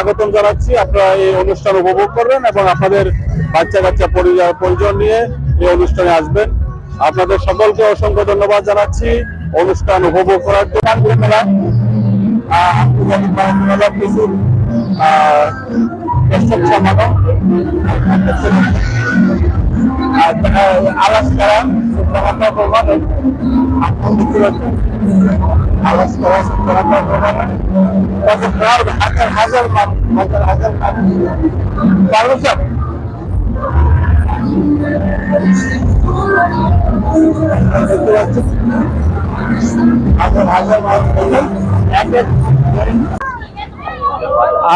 স্বাগতম জানাচ্ছি। আপনারা এই অনুষ্ঠান উপভোগ করবেন এবং আপনাদের বাচ্চা কাচ্চা পরিজন নিয়ে এই অনুষ্ঠানে আসবেন। আপনাদের সকলকে অসংখ্য ধন্যবাদ জানাচ্ছি অনুষ্ঠান উপভোগ করার জন্য। মেলা আন্তর্জাতিক বাণিজ্য মেলা প্রচুর আলাস্কারা হাজার হাজার মানুষ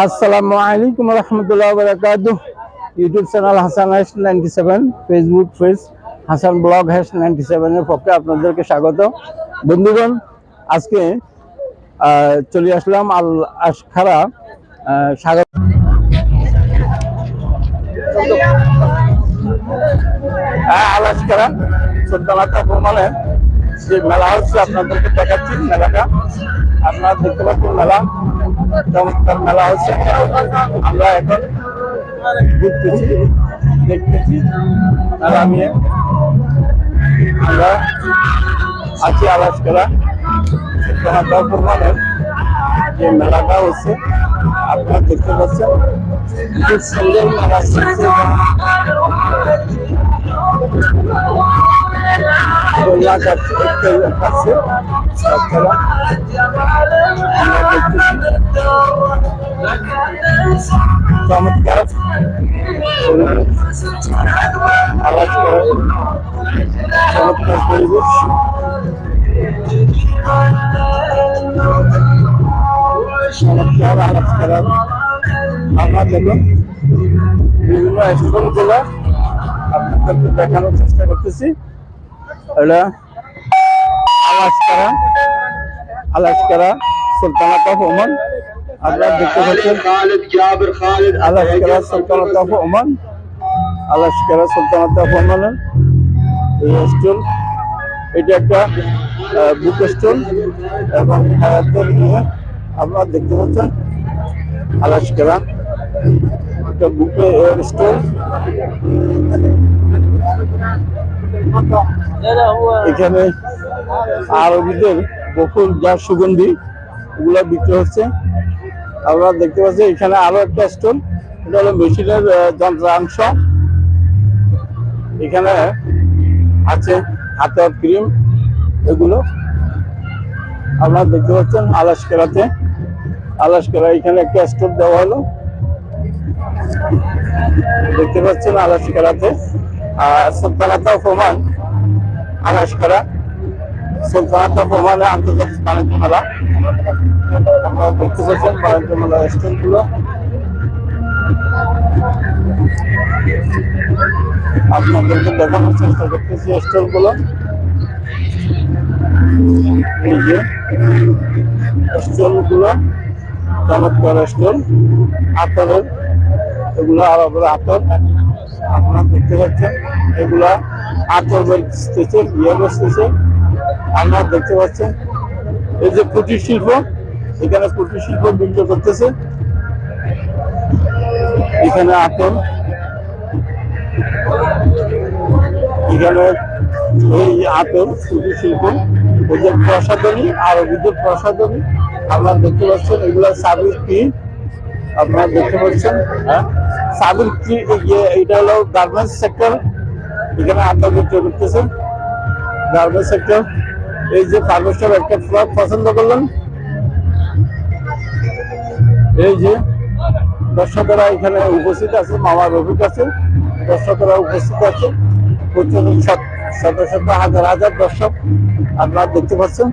আসসালামু আলাইকুম রহমতুল্লাহ বারাকাতুহু। YouTube channel Hasan hash 97, Facebook page Hasan blog hash 97 এর পক্ষে আপনাদেরকে স্বাগত। বন্ধুগণ, আজকে চলে আসলাম আল আশখারা স্বাগত আল আশখারা সুলতানাত ভ্রমণের যে মেলা হচ্ছে আপনাদেরকে দেখাচ্ছি। মেলাটা আপনারা দেখতে পাচ্ছেন, মেলা চমৎকার মেলা হচ্ছে। আমরা এখন ঘুরতেছি, দেখতেছি মেলা নিয়ে। আমরা আছি আল আশখারা সুলতানাত ভ্রমণের যে মেলাটা হচ্ছে আপনারা দেখতে পাচ্ছেন। খুব সুন্দর মেলা চমৎকার চমৎকার পরিবেশ। চমৎকার আলাপ করার আমরা দেখুন বিভিন্ন স্টলগুলো আপনাদেরকে দেখানোর চেষ্টা করতেছি। এটা আলাস্কারা সুলতানাত অফ ওমান। আপনারা দেখতে পাচ্ছেন আলাস্কারা সুলতানাত অফ ওমান, আলাস্কারা সুলতানাত অফ ওমানের স্টল। এটা একটা বুক স্টল এবং আপনারা দেখতে পাচ্ছেন আলাস্কারা একটা বুকের স্টল। এখানে আরবিদের বকুল যা সুগন্ধি ওগুলা বিক্রি হচ্ছে। আপনারা দেখতে পাচ্ছেন এখানে আরো একটা স্টল, এটা হলো মেশিনের যন্ত্রাংশ। এখানে আছে হাতের ক্রিম, এগুলো আপনারা দেখতে পাচ্ছেন আলাস্কারাতে। আলাস্কারা এখানে একটা স্টল দেওয়া হলো, দেখতে পাচ্ছেন আলাস্কারাতে। আর সুলতানাত অফ ওমান আলাস্কারা সুলতানাত অফ ওমানে আন্তর্জাতিক বাণিজ্য মেলা। আপনারা দেখতে পাচ্ছেন বাণিজ্য মেলা স্টলগুলো। আপনাদেরকে দেখানোর চেষ্টা করতেছি স্টলগুলো। এই যে স্টলগুলো চমৎকার স্টল আতরের, এগুলো আরবের আতর। আপনারা দেখতে পাচ্ছেন এগুলা আতর বেচতেছে, বিয়ে বেচতেছে। আপনারা দেখতে পাচ্ছেন এই যে কুটির শিল্প, এখানে কুটির শিল্প বিক্রি করতেছে। এখানে আতর, এখানে এই আতর কুটির শিল্প, এই যে প্রসাধনী, আরবিদের প্রসাধনী আপনারা দেখতে পাচ্ছেন। এগুলা সাবির কি আপনারা দেখতে পাচ্ছেন। হ্যাঁ, সাবির কি, এটা হলো গার্মেন্টস সেক্টর। এখানে আতর বিক্রি করতেছে গার্মেন্টস সেক্টর। এই যে ফার্মেস্টার একটা ফ্লগ পছন্দ করলেন, এই যে দর্শকেরা এখানে উপস্থিত আছে, মামা রফিক আছে, দর্শকেরা উপস্থিত আছে। প্রচুর শত শত হাজার হাজার দর্শক আপনারা দেখতে পাচ্ছেন।